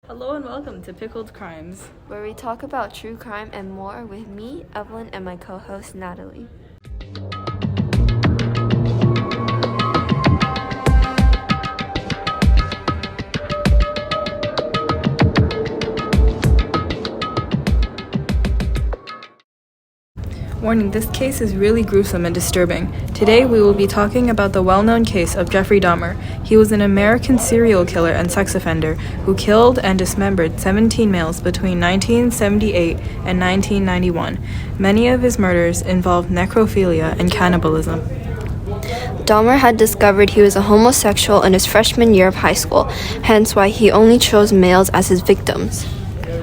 Hello and welcome to Pickled Crimes. Where we talk about true crime and more with me, Evelyn, and my co-host, Natalie. Warning, this case is really gruesome and disturbing. Today we will be talking about the well-known case of Jeffrey Dahmer. He was an American serial killer and sex offender who killed and dismembered 17 males between 1978 and 1991. Many of his murders involved necrophilia and cannibalism. Dahmer had discovered he was a homosexual in his freshman year of high school, hence why he only chose males as his victims.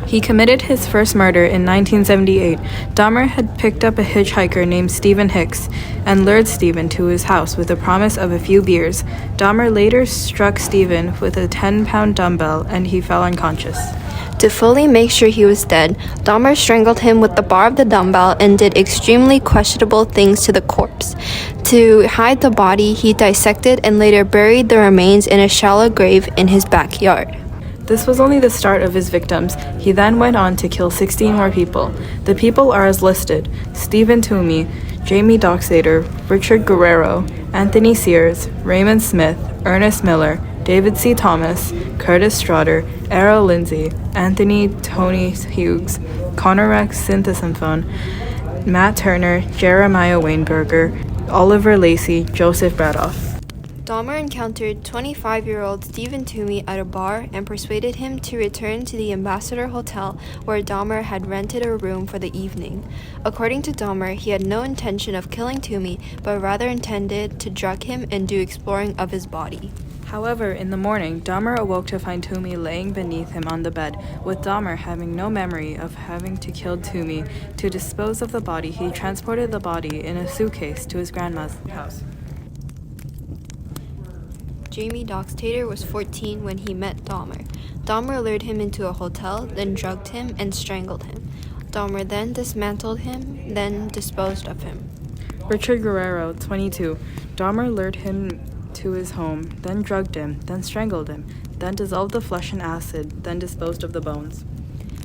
He committed his first murder in 1978. Dahmer had picked up a hitchhiker named Stephen Hicks and lured Stephen to his house with the promise of a few beers. Dahmer later struck Stephen with a 10-pound dumbbell and he fell unconscious. To fully make sure he was dead, Dahmer strangled him with the bar of the dumbbell and did extremely questionable things to the corpse. To hide the body, he dissected and later buried the remains in a shallow grave in his backyard. This was only the start of his victims. He then went on to kill 16 more people. The people are as listed: Stephen Toomey, Jamie Doxator, Richard Guerrero, Anthony Sears, Raymond Smith, Ernest Miller, David C. Thomas, Curtis Straughter, Errol Lindsay, Anthony Tony Hughes, Connor Rex Synthesymphone, Matt Turner, Jeremiah Weinberger, Oliver Lacey, Joseph Bradoff. Dahmer encountered 25-year-old Stephen Toomey at a bar and persuaded him to return to the Ambassador Hotel where Dahmer had rented a room for the evening. According to Dahmer, he had no intention of killing Toomey, but rather intended to drug him and do exploring of his body. However, in the morning, Dahmer awoke to find Toomey laying beneath him on the bed. With Dahmer having no memory of having to kill Toomey, to dispose of the body, he transported the body in a suitcase to his grandma's house. Jamie Doxator was 14 when he met Dahmer. Dahmer lured him into a hotel, then drugged him and strangled him. Dahmer then dismantled him, then disposed of him. Richard Guerrero, 22. Dahmer lured him to his home, then drugged him, then strangled him, then dissolved the flesh in acid, then disposed of the bones.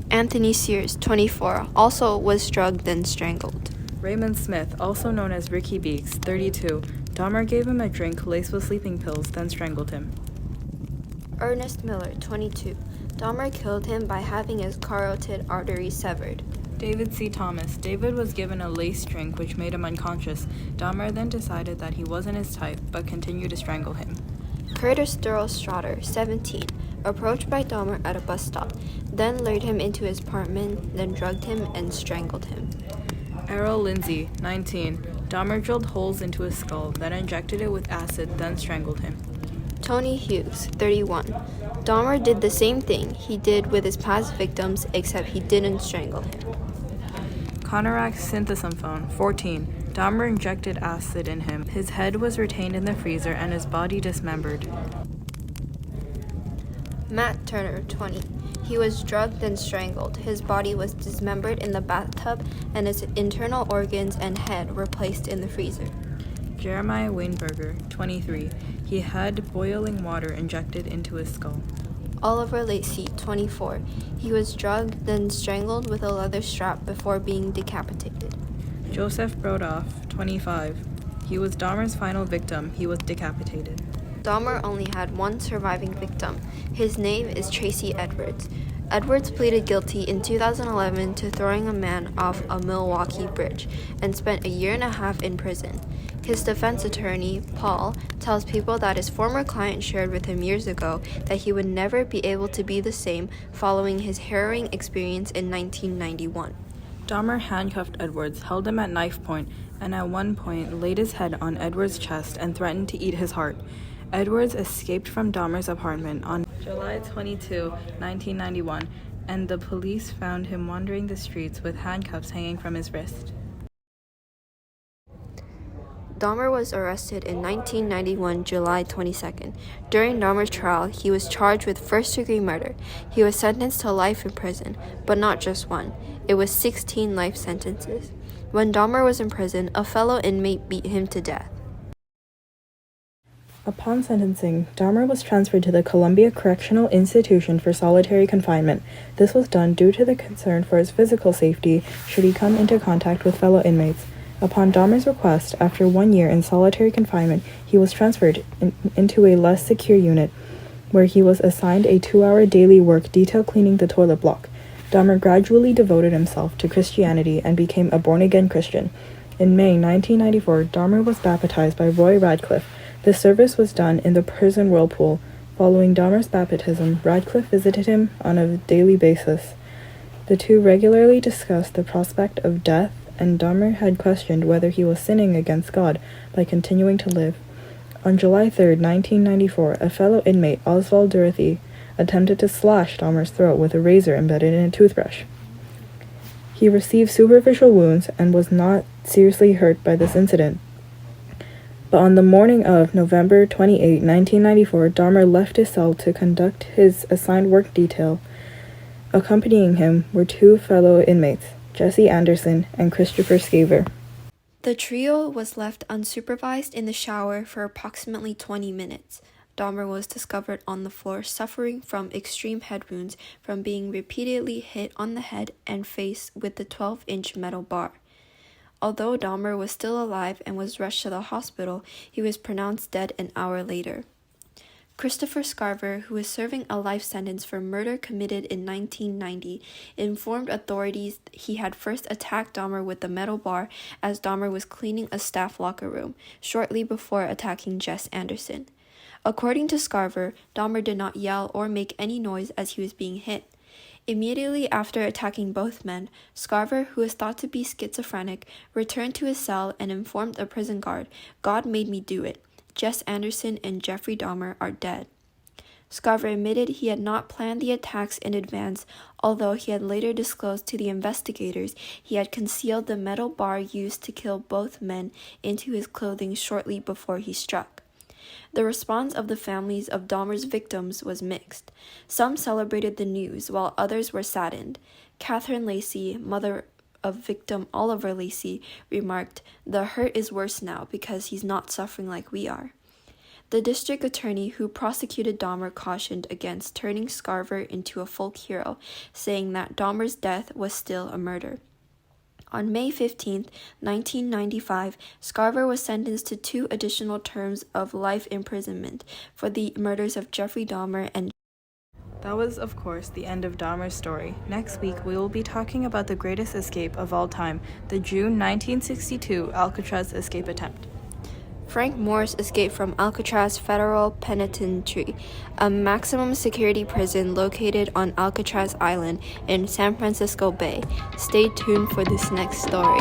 Anthony Sears, 24, also was drugged, then strangled. Raymond Smith, also known as Ricky Beeks, 32. Dahmer gave him a drink laced with sleeping pills, then strangled him. Ernest Miller, 22. Dahmer killed him by having his carotid artery severed. David C. Thomas. David was given a laced drink which made him unconscious. Dahmer then decided that he wasn't his type, but continued to strangle him. Curtis Durrell Straughter, 17. Approached by Dahmer at a bus stop, then lured him into his apartment, then drugged him and strangled him. Errol Lindsay, 19. Dahmer drilled holes into his skull, then injected it with acid, then strangled him. Tony Hughes, 31. Dahmer did the same thing he did with his past victims, except he didn't strangle him. Connor Rex Synthesymphone, 14. Dahmer injected acid in him. His head was retained in the freezer and his body dismembered. Matt Turner, 20. He was drugged and strangled. His body was dismembered in the bathtub, and his internal organs and head were placed in the freezer. Jeremiah Weinberger, 23. He had boiling water injected into his skull. Oliver Lacey, 24. He was drugged, then strangled with a leather strap before being decapitated. Joseph Bradoff, 25. He was Dahmer's final victim. He was decapitated. Dahmer only had one surviving victim. His name is Tracy Edwards. Edwards pleaded guilty in 2011 to throwing a man off a Milwaukee bridge and spent a year and a half in prison. His defense attorney, Paul, tells people that his former client shared with him years ago that he would never be able to be the same following his harrowing experience in 1991. Dahmer handcuffed Edwards, held him at knife point, and at one point laid his head on Edwards' chest and threatened to eat his heart. Edwards escaped from Dahmer's apartment on July 22, 1991, and the police found him wandering the streets with handcuffs hanging from his wrist. Dahmer was arrested in 1991, July 22nd. During Dahmer's trial, he was charged with first-degree murder. He was sentenced to life in prison, but not just one. It was 16 life sentences. When Dahmer was in prison, a fellow inmate beat him to death. Upon sentencing, Dahmer was transferred to the Columbia Correctional Institution for solitary confinement. This was done due to the concern for his physical safety should he come into contact with fellow inmates. Upon Dahmer's request, after 1 year in solitary confinement, he was transferred into a less secure unit, where he was assigned a 2-hour daily work detail cleaning the toilet block. Dahmer gradually devoted himself to Christianity and became a born-again Christian. In May 1994, Dahmer was baptized by Roy Radcliffe. The service was done in the prison whirlpool. Following Dahmer's baptism, Radcliffe visited him on a daily basis. The two regularly discussed the prospect of death, and Dahmer had questioned whether he was sinning against God by continuing to live. On July 3, 1994, a fellow inmate, Oswald Dorothy, attempted to slash Dahmer's throat with a razor embedded in a toothbrush. He received superficial wounds and was not seriously hurt by this incident. But on the morning of November 28, 1994, Dahmer left his cell to conduct his assigned work detail. Accompanying him were two fellow inmates, Jesse Anderson and Christopher Scaver. The trio was left unsupervised in the shower for approximately 20 minutes. Dahmer was discovered on the floor suffering from extreme head wounds from being repeatedly hit on the head and face with the 12-inch metal bar. Although Dahmer was still alive and was rushed to the hospital, he was pronounced dead an hour later. Christopher Scaver, who was serving a life sentence for murder committed in 1990, informed authorities he had first attacked Dahmer with the metal bar as Dahmer was cleaning a staff locker room, shortly before attacking Jess Anderson. According to Scaver, Dahmer did not yell or make any noise as he was being hit. Immediately after attacking both men, Scaver, who is thought to be schizophrenic, returned to his cell and informed a prison guard, "God made me do it. Jess Anderson and Jeffrey Dahmer are dead." Scaver admitted he had not planned the attacks in advance, although he had later disclosed to the investigators he had concealed the metal bar used to kill both men into his clothing shortly before he struck. The response of the families of Dahmer's victims was mixed. Some celebrated the news, while others were saddened. Catherine Lacey, mother of victim Oliver Lacey, remarked, "The hurt is worse now because he's not suffering like we are." The district attorney who prosecuted Dahmer cautioned against turning Scaver into a folk hero, saying that Dahmer's death was still a murder. On May 15, 1995, Scaver was sentenced to 2 additional terms of life imprisonment for the murders of Jeffrey Dahmer and. That was, of course, the end of Dahmer's story. Next week, we will be talking about the greatest escape of all time, the June 1962 Alcatraz escape attempt. Frank Morris escaped from Alcatraz Federal Penitentiary, a maximum security prison located on Alcatraz Island in San Francisco Bay. Stay tuned for this next story.